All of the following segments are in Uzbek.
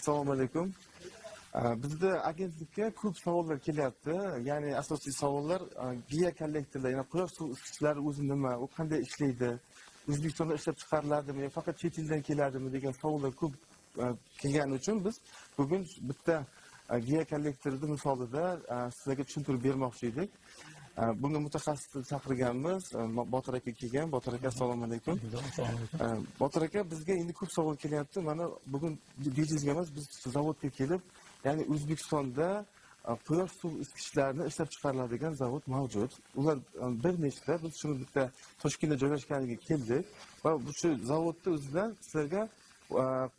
Assalomu alaykum. Bizda agentlikka ko'p savollar kelyapti. Ya'ni asosiy savollar giya kollektorlar, ya'ni quyosh suv isitgichlari o'zi nima, u qanday ishlaydi, O'zbekistonda ishlab chiqariladimi yo faqat chet eldan keladimi degan savollar ko'p kelgani uchun biz bugun bitta giya kollektorni misolida sizlarga tushuntirib bermoqchi edik. Bunga mutaxassisni chaqirganmiz. Botir aka kelgan. Botir aka, assalomu alaykum. Botir aka, bizga endi ko'p savol kelyapti. Mana bugun bejizga emas, biz zavodga kelib, ya'ni O'zbekistonda quyosh suv isitgichlarini ishlab chiqariladigan zavod mavjud. Ular bir nechta, biz shuni bitta Toshkentda joylashganiga keldik va shu zavodda o'zidan sizlarga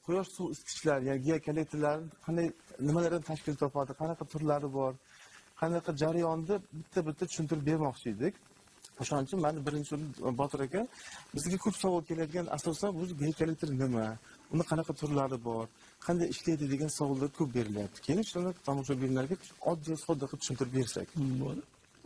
quyosh suv isitgichlari, ya'ni giya kollektorlarning qanday nimalardan tashkil topadi, qanaqa turlari bor, qanaqa jarayonni bitta tushuntirib bermoqchi edik. O'shaning uchun men birinchi Botir aka, bizga ko'p savol keladigan asosan bu giya kollektor nima, uni qanaqa turlari bor, qanday ishlaydi degan savollar ko'p berilyapti. Keyin shuni tomoshabinlarga oddiy sodda qilib tushuntirib bersak.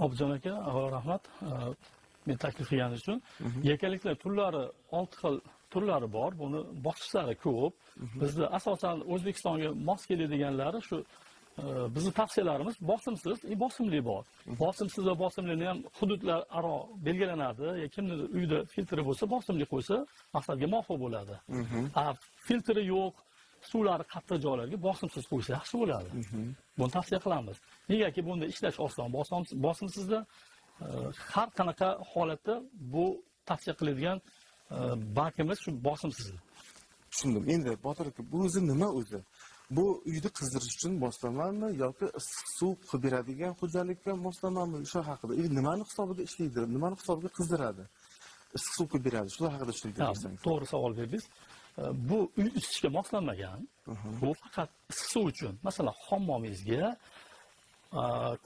Objon aka, rahmat. Men taklif qilganingiz uchun. Giya kollektor turlari 6 xil turlari bor. Buni bosqichlari ko'p. Bizda asosan O'zbekistonga mos keladiganlari shu bizni tavsiyalarimiz bosimsiz, bosimli bor. Bosimsiz va bosimlini ham hududlararo belgilanadi. Kimning uyida filtri bo'lsa, bosimli qo'ysa, maqsadga muvofiq bo'ladi. Filtri yo'q, suvlari qattiq joylarga bosimsiz qo'ysa yaxshi bo'ladi. Buni tavsiya qilamiz. Negaki bunda ishlash oson. Bosimsizda har qanaqa holatda bu tavsiya qiladigan bakimiz shu bosimsiz. Tushundim. Endi Botir aka, bu o'zi nima o'zi? Bu uyni qizdirish uchun moslamami yoki issiq suv qilib beradigan xo'jalikka moslamami, shu haqida. Nimani hisobiga ishlaydi, nimani hisobiga qizdiradi? Issiq suv qilib beradi. Shular haqida tushuntirib bersangiz. To'g'ri savol berdingiz. Bu uy isitishga moslanmagan. Bu faqat issiq suv uchun. Masalan, hammomingizga,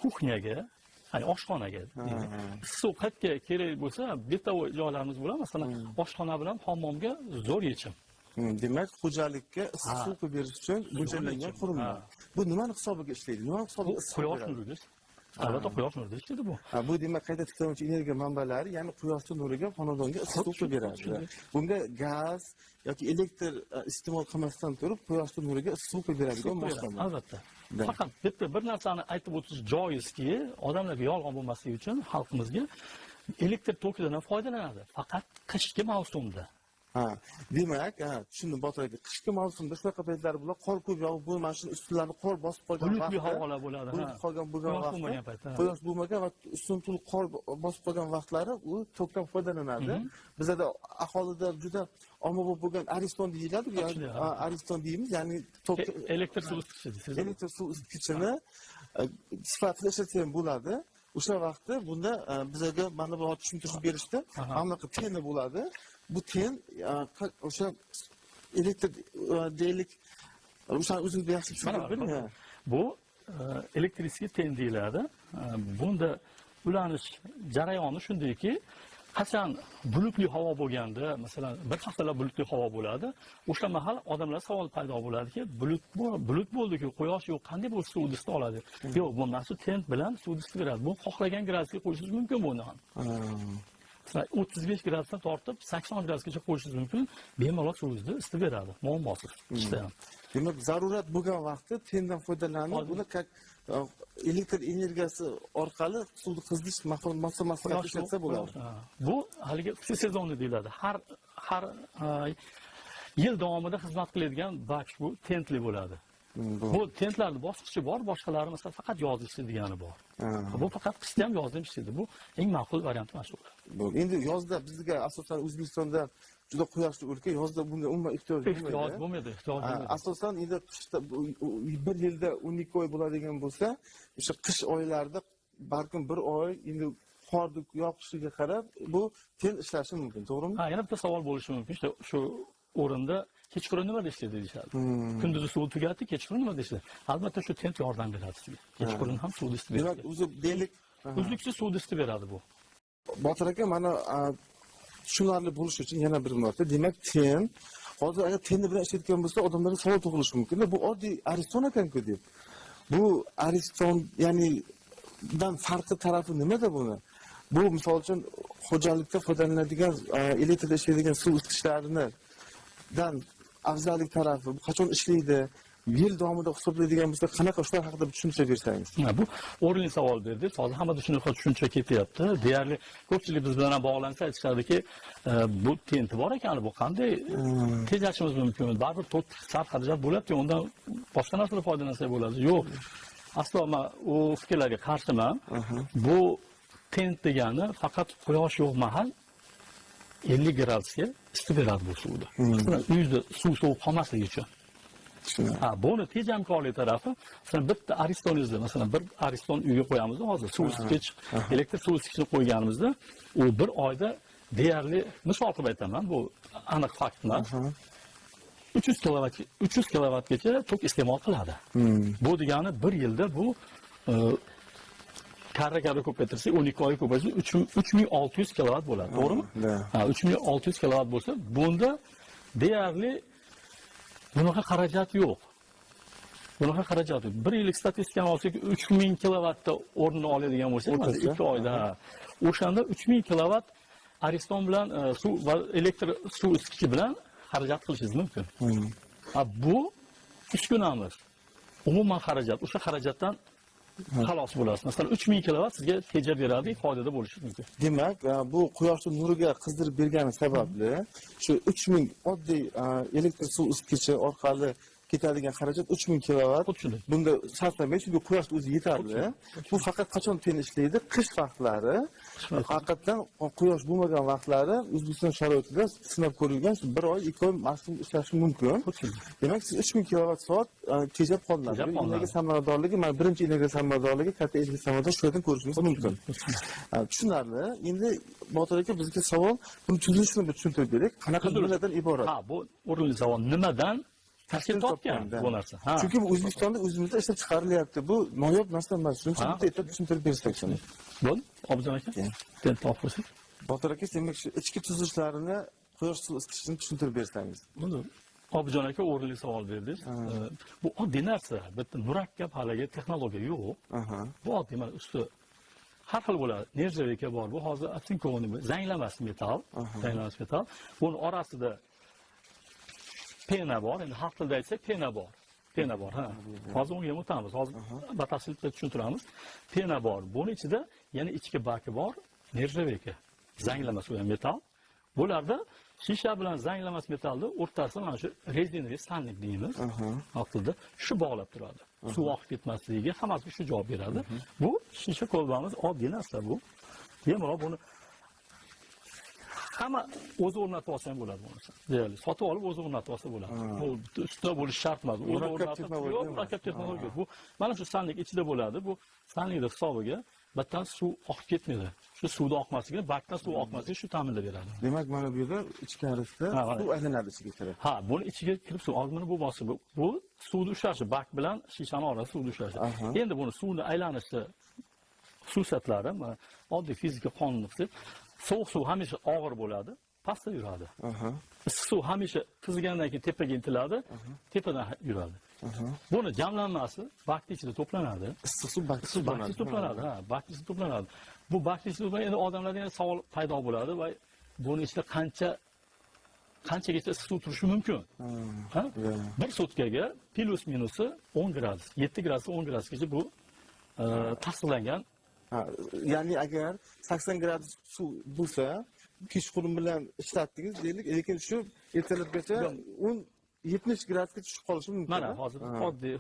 kuxnyaga, ya'ni oshxonaga. Issiq suv qayerga kerak bo'lsa, betovoy joylarimiz bo'ladi. Masalan, oshxona bilan hammomga zo'r yechim. Demak, xo'jalikka issiq suv qilib berish uchun mo'ljallangan qurilma. Bu nimani hisobiga ishlaydi? Nima hisobiga issiq quyosh nurida? Albatta, quyosh nurida ishlaydi bu. Bu demak, qayta tiklanuvchi energiya manbalari, ya'ni quyoshning nuriga xonadonga issiq suv qilib beradi. Bunga gaz yoki elektr iste'mol qilmasdan turib, quyoshning nuriga issiq suv qilib beradigan moslama. Albatta. Faqat bitta bir narsani aytib o'tish joizki, odamlarga yolg'on bo'lmasligi uchun xalqimizga elektr tokidan foydalanadi. Faqat qishki mavsumda. Demak, tushundim Botir aka. Qishki mavsumda shunaqa paytlar bular qor ko'p yog'ib, bu mashina ustilarini qor bosib qolgan vaqtda, bulutli havolar bo'ladi. quyosh bo'lmagan va ustun to'liq qor bosib qolgan vaqtlari u tokdan foydalanadi. Bizda aholida juda ommabop bo'lgan Ariston deyiladi, Ariston deymiz, ya'ni elektr suv isitgichi. Elektr suv isitgichini sifatida ishlatsa ham bo'ladi. O'sha vaqtda bunda bizga mana bu tushuntirib berishdi. Mana bu teni bo'ladi. Bu ten o'sha elektr deylik, o'sha o'zingiz yaxshi tushuntirib bering. Bu elektrический ten deyiladi. Bunda ulanish jarayoni shundayki, qachon bulutli havo bo'lganda, masalan, bir haftalab bulutli havo bo'ladi, o'sha mahal odamlar savol paydo bo'ladiki, bulut bo'ldi-ku, quyosh yo'q, qanday bu suv isita oladi? Yo'q, bu mana shu ten bilan suv isitib beradi. Bu xohlagan gradusga qo'yishingiz mumkin buni. 35 gradusdan tortib 80 gradusgacha qo'yishingiz mumkin. Bemalol suvingizni isitib beradi. Muammosiz. Demak, zarurat bo'lgan vaqtda tendan foydalanib, buni elektr energiyasi orqali suvni qizdirish moslamasini ishlatsa bo'ladi. Bu haligi sezonni deyiladi. Har yil davomida xizmat qiladigan bak bu tentli bo'ladi. Bu tentlarning bosqichi bor, boshqalari masalan faqat yozda ishlaydigani bor. Bu faqat qishda ham yozda ham ishlaydi. Bu eng ma'qul variant mana shu. Endi yozda bizga asosan O'zbekistonda juda quyoshli o'lka, yozda bunga umuman ehtiyoj bo'lmaydi. Asosan endi qishda bir yilda 12 oy bo'ladigan bo'lsa, o'sha qish oylarida balkim bir oy endi qorni yoqishiga qarab bu ten ishlashi mumkin, to'g'rimi? Yana bitta savol bo'lishi mumkin. Shu o'rinda kechqurun nimada ishlaydi deyishadi. Kunduzi suv tugatdi, kechqurun nimada ishlaydi? Albatta shu tent yordam beradi sizga. Kechqurun ham suvni isitib beradi. Demak, o'zi deylik, uzluksiz suvni isitib beradi bu. Botir aka, mana tushunarli bo'lish uchun yana bir marta, demak, ten, hozir agar tenni bilan ishlayotgan bo'lsa, odamlarga savol tug'ilishi mumkin. Bu oddiy Ariston ekan-ku deb. Bu Ariston, ya'ni dan farqi tarafi nimada buni? Bu misol uchun xo'jalikda foydalanadigan elektrda ishlaydigan suv isitgichlarini dan afzallik tarafi qachon ishlaydi, yil davomida hisoblaydigan bo'lsa, qanaqa ishlar haqida bir tushuncha bersangiz. Bu o'rinli savol berdik. Hozir hammada shunaqa tushuncha ketyapti. Deyarli ko'pchilik biz bilan bog'lansa aytishadiki, bu tenti bor ekan, bu qanday tejashimiz mumkin? Baribir to'rt sarf xarajat bo'lyapti, undan boshqa narsadan foydalansak bo'ladi. Yo'q. Aslo men u fikrlarga qarshiman. Bu tent degani faqat quyosh yo'q mahal 50 gradusga isitib beradi bu suvni. Masalan, uyda suv sovib qolmasligi uchun. Buni tejamkorlik tarafi, masalan, bitta aristoningizni, masalan, bir ariston uyga qo'yamiz, hozir suv isitgich, elektr suv isitgichni qo'yganimizda, u bir oyda deyarli, misol qilib aytaman, bu aniq fakt emas. 300 kilovatgacha tok iste'mol qiladi. Bu degani bir yilda bu karra ko'paytirsak 12 oy ko'paysa 3600 kilovat bo'ladi, to'g'rimi? 3600 kilovat bo'lsa, bunda deyarli bunaqa xarajat yo'q. Bunaqa xarajat yo'q. Bir yillik statistikani olsak 3000 kilovatda o'rnini oladigan bo'lsa, 2 oyda. O'shanda 3000 kilovat ariston bilan suv va elektr suv isitgichi bilan xarajat qilishingiz mumkin. Bu uskunamiz. Umuman xarajat, o'sha xarajatdan xalos bo'lasiz. Masalan, 3000 kilovat sizga tejab beradi, foydada bo'lishi mumkin. Demak, bu quyoshning nuriga qizdirib bergani sababli shu 3000 oddiy elektr suv isitgichi orqali ketadigan xarajat 3000 kilovat. Bunda sarflamay, chunki quyoshning o'zi yetarli. Bu faqat qachon teng ishlaydi? Qish vaqtlari. Haqiqatan quyosh bo'lmagan vaqtlari O'zbekiston sharoitida sinab ko'rilgan, bir oy, 2 oy maksimum ishlashi mumkin. Demak, siz 3000 kilovat soat tejab qolinadi. Energiya samaradorligi, mana birinchi energiya samaradorligi, katta energiya samaradorligi shu yerdan ko'rishingiz mumkin. Tushunarli. Endi Botir aka, bizga savol, buni tuzilishini bir tushuntirib bering. Qanaqa nimadan iborat? Bu o'rinli savol. Nimadan tashkil topgan bu narsa? Chunki bu O'zbekistonda o'zimizda ishlab chiqarilyapti. Bu noyob narsa emas. Shuning uchun bitta aytib tushuntirib bersak shuni. Bo'l, Obidjon aka. Tent topsiz. Botir aka, demak shu ichki tuzilishlarini, quyosh suv isitgichini tushuntirib bersangiz. Buni Obidjon aka o'rinli savol berdingiz. Bu oddiy narsa, bitta murakkab haligi texnologiya yo'q. Bu oddiy mana usti har xil bo'ladi. Nержавейка bor. Bu hozir atsinkovniy zanglamas metal, zanglamas metal. Buni orasida pena bor, endi xalq tilida aytsak pena bor. Pena bor, ha. Hozir unga o'tamiz. Hozir batafsil tushuntiramiz. Pena bor. Buni ichida yana ichki baki bor, nержавейка. Zanglamas u metal. Bularda shisha bilan zanglamas metalni o'rtasida mana shu rezinoviy salnik deymiz. Xalq tilida shu bog'lab turadi. Suv oqib ketmasligiga hammasiga shu javob beradi. Bu shisha kolbamiz oddiy narsa bu. Bemalol buni hamma o'zi o'rnatib olsa ham bo'ladi bunisi. Deyarli sotib olib o'zi o'rnatib olsa bo'ladi. Bu ustida bo'lishi shart emas. O'zi o'rnatib, murakkab texnologiya. Bu mana shu salnik ichida bo'ladi. Bu salnikning hisobiga battan suv oqib ketmaydi. Shu suvda oqmasligiga, bakdan suv oqmasligiga shu ta'minlab beradi. Demak, mana bu yerda ichkarisida suv aylanadi ichiga kirib. Buni ichiga kirib suv, hozir bu bosi bu suvni ushlashi, bak bilan shishani orasida suvni ushlashi. Endi buni suvni aylanishi xususiyatlari, oddiy fizika qonuni deb sovuq suv hamisha og'ir bo'ladi, pastda yuradi. Issiq suv hamisha qizigandan keyin tepaga intiladi, tepadan yuradi. Buni jamlanmasi bakning ichida to'planadi. Issiq suv bakning to'planadi, bakning ichida to'planadi. Bu bakning ichida to'plangan, endi odamlarda yana savol paydo bo'ladi va buni ichida qanchagacha issiq suv turishi mumkin? Bir sutkaga plus minusi 10 gradus, 7 gradus 10 gradusgacha bu tasdiqlangan. Ya'ni agar 80 gradus suv bo'lsa, kechqurun bilan ishlatdingiz deylik, lekin shu ertalabgacha 70 gradusga tushib qolishi mumkin. Mana hozir oddiy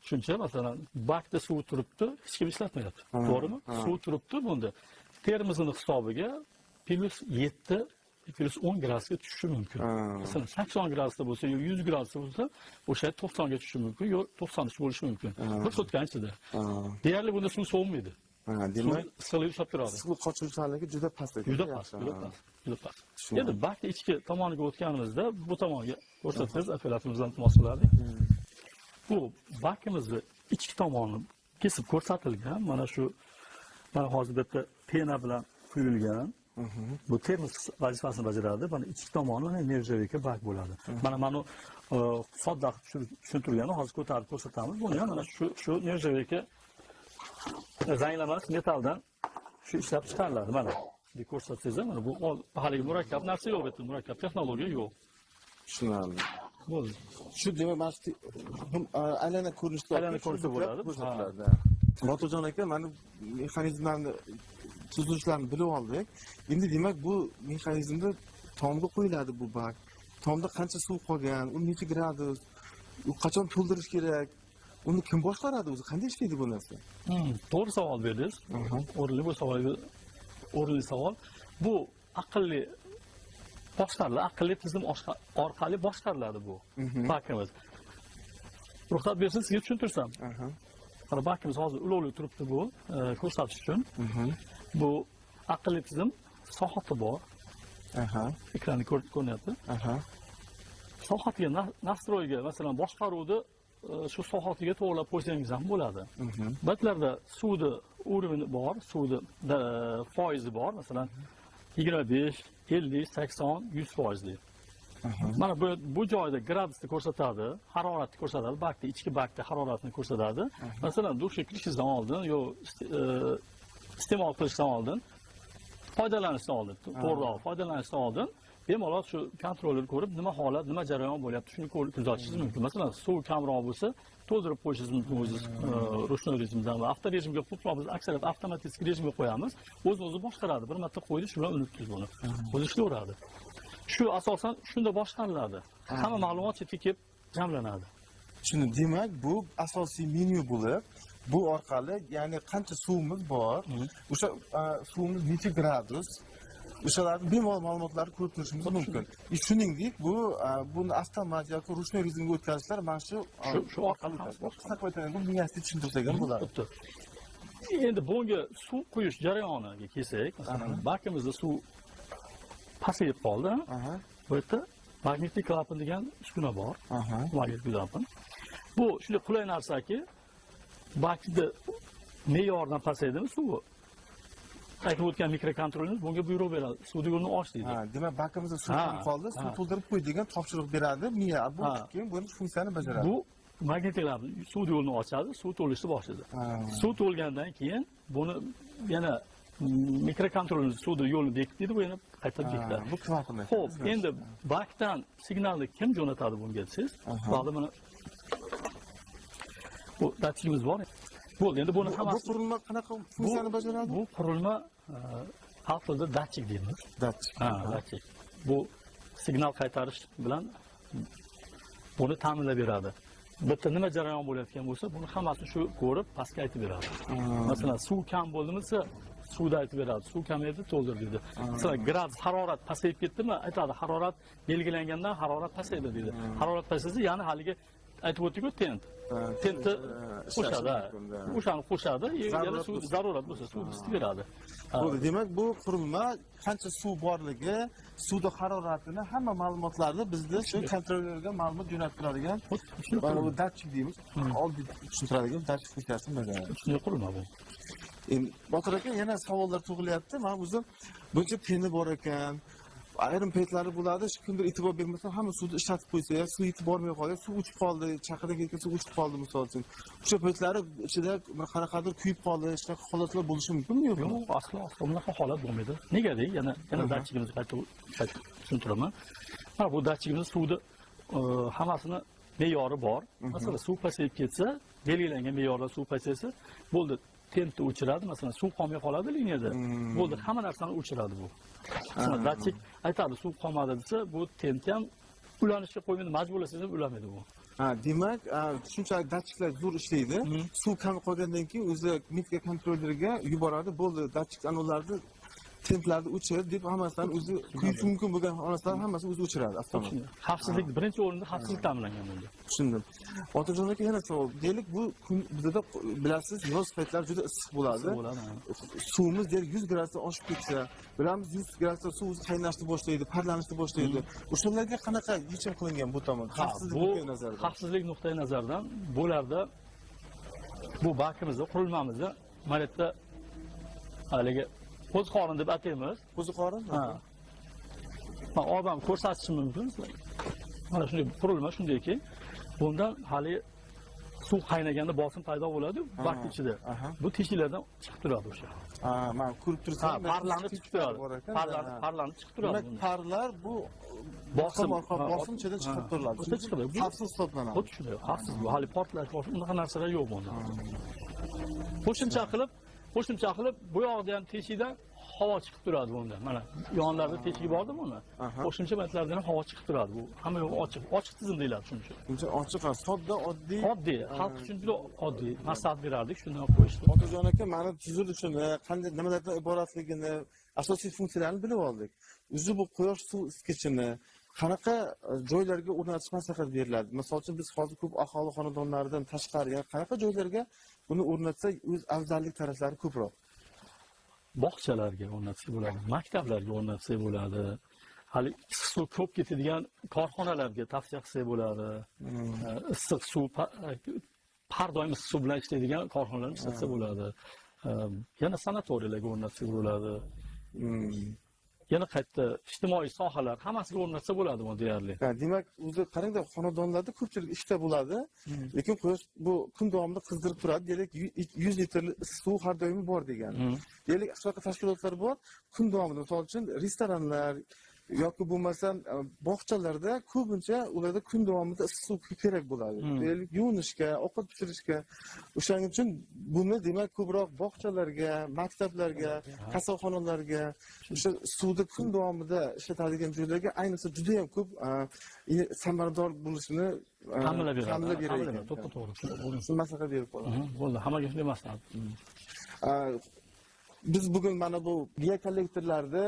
tushuncha, masalan, bakda suv turibdi, hech kim ishlatmayapti. To'g'rimi? Suv turibdi bunda. Termosning hisobiga plus 7 plus 10 gradusga tushishi mumkin. Masalan, 80 gradusda bo'lsa, yo 100 gradusda bo'lsa, o'sha 90 ga tushishi mumkin, yo 93 bo'lishi mumkin. Bir sutka ichida. Deyarli bunda suv sovimaydi. Demak, issiqlik ushlab turadi. Issiqlik qochuvchanligi juda past ekan. Juda past. Endi bakni ichki tomoniga o'tganimizda bu tomonga ko'rsatsangiz, operatimizdan iltimos qilardik. Bu bakimizni ichki tomoni kesib ko'rsatilgan. Mana shu hozir bitta pena bilan quyilgan. Bu termos vazifasini bajaradi. Mana ichki tomoni nержавейка bak bo'ladi. Mana sodda tushuntirganini hozir ko'tarib ko'rsatamiz. Buni ham mana shu nержавейка zanglamas metaldan shu ishlab chiqariladi. Mana bu ko'rsatsangiz, mana bu haligi murakkab narsa yo'q, bitta murakkab texnologiya yo'q. Tushunarli. bo'ldi. Shu demak mana shu aylana ko'rinishda Aylana ko'rinishda bo'ladi. ko'rsatiladi. Boturjon aka, mana mexanizmlarni tuzilishlarini bilib oldik. Endi demak bu mexanizmda tomga qo'yiladi bu bak. Tomda qancha suv qolgan, u necha gradus, u qachon to'ldirish kerak, uni kim boshqaradi o'zi, qanday ishlaydi bu narsa? To'g'ri savol berdingiz. O'rinli bu savolga o'rinli savol. Bu aqlli boshqariladi, aqlli tizim orqali boshqariladi bu bakimiz. Ruxsat bersangiz sizga tushuntirsam. Qara bakimiz hozir ulovli turibdi bu ko'rsatish uchun. Bu aqlli tizim sohati bor. Ekranda ko'rinyapti. Sohatiga nastroyga, masalan, boshqaruvni shu sohatiga to'g'rilab qo'ysangiz ham bo'ladi. Batlarda suvni o'rni bor, suvni foizi bor, masalan 25, 50, 80, 100%. Mana bu joyda gradusni ko'rsatadi, haroratni ko'rsatadi, bakda ichki bakda haroratni ko'rsatadi. Masalan, dushga kirishingizdan oldin yo iste'mol qilishdan oldin, foydalanishdan oldin, to'g'riroq foydalanishdan oldin bemalol shu kontrolni ko'rib, nima holat, nima jarayon bo'lyapti, shuni kuzatishingiz mumkin. Masalan, suv kamroq bo'lsa, to'ldirib qo'yishingiz mumkin o'zingiz ruchnoy rejimdan va avto rejimga ko'proq biz aksariyat avtomatik rejimga qo'yamiz. O'zini boshqaradi. Bir marta qo'ydi, shu bilan unutdingiz buni. O'zi ishlayveradi. Shu asosan shunda boshqariladi. Hamma ma'lumot chetga kelib jamlanadi. Shuni demak, bu asosiy menyu bo'lib, bu orqali, ya'ni qancha suvimiz bor, o'sha suvimiz necha gradus, o'shalarni bemalol ma'lumotlarni ko'rib turishimiz mumkin. Shuningdek, buni avtomatik yoki ruchnoy rejimga o'tkazishlar mana shu orqali qisqa qo'yilgan miyasida tushuntirsak ham bo'ladi. Endi bunga suv quyish jarayoniga kelsak, masalan, bakimizda suv pasayib qoldi. Bu yerda magnetik klapan degan uskuna bor. Magnetik klapan. Bu shunday qulay narsaki, bakda me'yordan pasaydimi suvi? Aytib o'tgan mikrokontrolimiz bunga buyruq beradi. Suvni yo'lini och deydi. Demak, bakimizda suv qoldi, suv to'ldirib qo'y degan topshiriq beradi. Miya bu keyin bu funksiyani bajaradi. Bu magnetik klapan suv yo'lini ochadi, suv to'lishni boshlaydi. Suv to'lgandan keyin buni yana mikrokontrolimiz suvni yo'lini bekitadi, bu yana qayta bekitadi. Bu klapan. Xo'p, endi bakdan signalni kim jo'natadi bunga desangiz, hozir mana bu datchigimiz bor. Bo'ldi, endi buni hammasi. Bu qurilma qanaqa funksiyani bajaradi? Bu qurilma xalq tilida datchik deymiz. Datchik. Datchik. Bu signal qaytarish bilan buni ta'minlab beradi. Bitta nima jarayon bo'layotgan bo'lsa, buni hammasini shu ko'rib, pastga aytib beradi. Masalan, suv kam bo'ldimi-sa, suvda aytib beradi. Suv kamaydi, to'ldir deydi. Masalan, gradus harorat pasayib ketdimi, aytadi, harorat belgilangandan harorat pasaydi deydi. Harorat pasaysa, ya'ni haliga aytib o'tdik-ku, tentni qo'shadi. O'shani qo'shadi, yana suv zarurat bo'lsa, suv isitib beradi. Bo'ldi. Demak, bu qurilma qancha suv borligi, suvning haroratini, hamma ma'lumotlarni bizda shu kontrolyorga ma'lumot jo'natib turadigan, mana bu datchik deymiz, oldin tushuntiradigan datchik funksiyasini bajaradi. Shunday qurilma bu. Endi Botir aka, yana savollar tug'ilyapti. Mana o'zim buncha peni bor ekan. Ayrim paytlari bo'ladi, shu kimdir e'tibor bermasa, hamma suvni ishlatib qo'ysa, suv yetib bormay qoldi, suv uchib qoldi, chaqirdan ketgan suv uchib qoldi misol uchun. O'sha paytlari ichida bir qanaqadir kuyib qoldi, shunaqa holatlar bo'lishi mumkinmi yo'qmi? Yo'q, aslo bunaqa holat bo'lmaydi. Nega deydi? Yana datchigimizni qayta tushuntiraman. Mana bu datchigimiz suvni hammasini me'yori bor. Masalan, suv pasayib ketsa, belgilangan me'yorda suv pasaysa, bo'ldi, tentni o'chiradi. Masalan, suv qolmay qoladi liniyada. Bo'ldi, hamma narsani o'chiradi bu. Masalan, datchik aytadi, suv qolmadi desa, bu tentni ham ulanishga qo'ymaydi, majburlasangiz ham ulanmaydi bu. Demak, shunchalik datchiklar zo'r ishlaydi. Suv kam qolgandan keyin o'zi mikrokontrollerga yuboradi. Bo'ldi, datchik anavlarni tentlarni o'chir deb hammasidan o'zi kuyish mumkin bo'lgan holatlarni hammasini o'zi o'chiradi avtomatik. Xavfsizlik birinchi o'rinda xavfsizlik ta'minlangan bunda. Tushundim. Botirjon aka, yana savol. Deylik, bu kun bizda bilasiz, yoz paytlari juda issiq bo'ladi. Suvimiz 100 gradusdan oshib ketsa, bilamiz 100 gradusda suv o'zi qaynashni boshlaydi, parlanishni boshlaydi. O'shalarga qanaqa yechim qilingan bu tomon? Xavfsizlik nuqtai nazaridan. Xavfsizlik nuqtai nazaridan bularda bu bakimizda, qurilmamizda mana yerda haligi qo'ziqorin deb ataymiz. Qo'ziqorin? Ha. Odam ko'rsatishi mumkin. Mana shunday qurilma shundayki, bundan hali suv qaynaganda bosim paydo bo'ladi vaqt ichida. aha. Bu teshiklardan chiqib turadi o'sha. Men ko'rib tursam, parlanib chiqib turadi. Parlanib chiqib turadi. Demak, parlar bu bosimchidan chiqib turiladi. O'ta chiqadi. Xavfsiz hisoblanadi. Xuddi shunday, xavfsiz bu. Hali portlash boshqa unaqa narsalar yo'q bunda. Qo'shimcha qilib bu yoqda ham teshikdan havo chiqib turadi bunda. Mana yonlarida teshigi borda buni. Qo'shimcha paytlardan ham havo chiqib turadi bu. Hamma yo'q ochiq tizim deyiladi shuning uchun. Buncha ochiq, sodda, oddiy. Oddiy, xalq uchun juda oddiy. Maslahat berardik, shunday olib qo'yishdi. Otajon aka, mana tuzilishini, qanday nimalardan iboratligini, asosiy funksiyalarini bilib oldik. O'zi bu quyosh suv isitgichini qanaqa joylarga o'rnatish maslahat beriladi? Masalan, biz hozir ko'p aholi xonadonlaridan tashqari, qanaqa joylarga buni o'rnatsak, o'z afzallik taraflari ko'proq? Bog'chalarga o'rnatsa bo'ladi, maktablarga o'rnatsa bo'ladi. Hali issiq suv ko'p ketadigan korxonalarga tavsiya qilsa bo'ladi. Issiq suv har doim issiq suv bilan ishlaydigan korxonalarni ishlatsa bo'ladi. Yana sanatoriyalarga o'rnatsa bo'ladi. Yana qayta ijtimoiy sohalar hammasiga o'rnatsa bo'ladi bu deyarli. Demak, o'zi qarangda, xonadonlarda ko'pchilik ishda bo'ladi, lekin quyosh bu kun davomida qizdirib turadi. Deylik, 100 litrli suv har doim bor degan. Deylik, shunaqa tashkilotlar bor, kun davomida, misol uchun restoranlar yoki bo'lmasam bog'chalarda ko'pincha ularda kun davomida issiq suv kerak bo'ladi. Deylik, yuvinishga, ovqat pishirishga. O'shaning uchun buni demak ko'proq bog'chalarga, maktablarga, kasalxonalarga, o'sha suvni kun davomida ishlatadigan joylarga ayniqsa juda ham ko'p samarador bo'lishini ta'minlab beradi. To'g'ri. Shu maslahat berib qoladi. Bo'ldi, hammaga shunday maslahat. Biz bugun mana bu giga kollektorlarni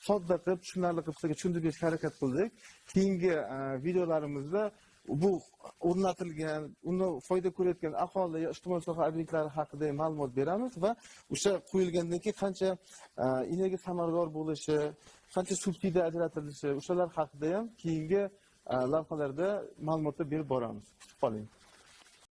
sodda qilib, tushunarli qilib sizga tushuntirib berishga harakat qildik. Keyingi videolarimizda bu o'rnatilgan, uni foyda ko'rayotgan aholi va ijtimoiy soha obyektlari haqida ma'lumot beramiz va o'sha qo'yilgandan keyin qancha energiya samarador bo'lishi, qancha subsidiya ajratilishi, o'shalar haqida ham keyingi lavhalarda ma'lumotlar berib boramiz. Kutib qoling.